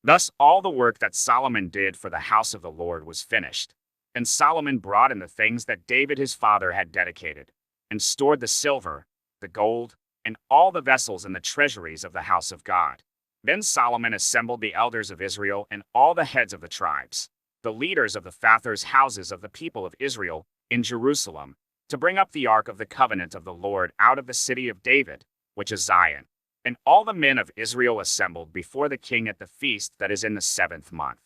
Thus all the work that Solomon did for the house of the Lord was finished. And Solomon brought in the things that David his father had dedicated, and stored the silver, the gold, and all the vessels in the treasuries of the house of God. Then Solomon assembled the elders of Israel and all the heads of the tribes, the leaders of the fathers' houses of the people of Israel, in Jerusalem, to bring up the ark of the covenant of the Lord out of the city of David, which is Zion. And all the men of Israel assembled before the king at the feast that is in the 7th month.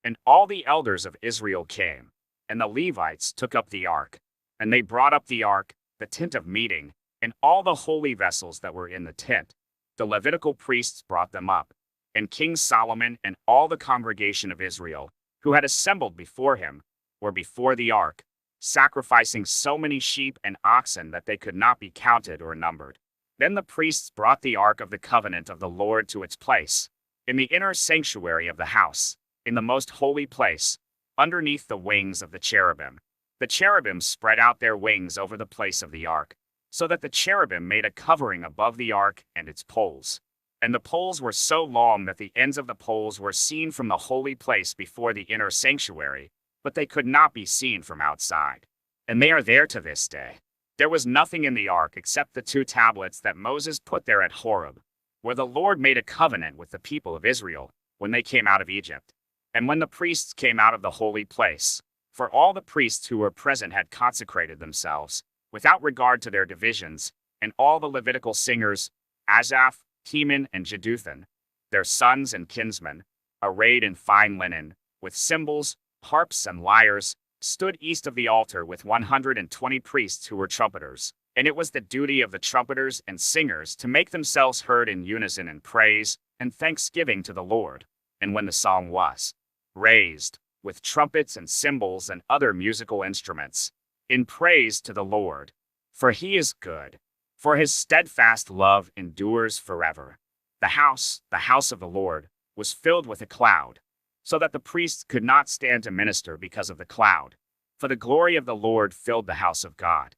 And all the elders of Israel came, and the Levites took up the ark. And they brought up the ark, the tent of meeting, and all the holy vessels that were in the tent. The Levitical priests brought them up. And King Solomon and all the congregation of Israel, who had assembled before him, were before the ark, sacrificing so many sheep and oxen that they could not be counted or numbered. Then the priests brought the ark of the covenant of the Lord to its place, in the inner sanctuary of the house, in the most holy place, underneath the wings of the cherubim. The cherubim spread out their wings over the place of the ark, so that the cherubim made a covering above the ark and its poles. And the poles were so long that the ends of the poles were seen from the holy place before the inner sanctuary, but they could not be seen from outside. And they are there to this day. There was nothing in the ark except the 2 tablets that Moses put there at Horeb, where the Lord made a covenant with the people of Israel when they came out of Egypt, and when the priests came out of the holy place. For all the priests who were present had consecrated themselves, without regard to their divisions, and all the Levitical singers, Asaph, Heman, and Jeduthun, their sons and kinsmen, arrayed in fine linen, with cymbals, harps, and lyres, stood east of the altar with 120 priests who were trumpeters. And it was the duty of the trumpeters and singers to make themselves heard in unison in praise and thanksgiving to the Lord. And when the song was raised, with trumpets and cymbals and other musical instruments, in praise to the Lord, for he is good, for his steadfast love endures forever. The house of the Lord, was filled with a cloud, so that the priests could not stand to minister because of the cloud. For the glory of the Lord filled the house of God.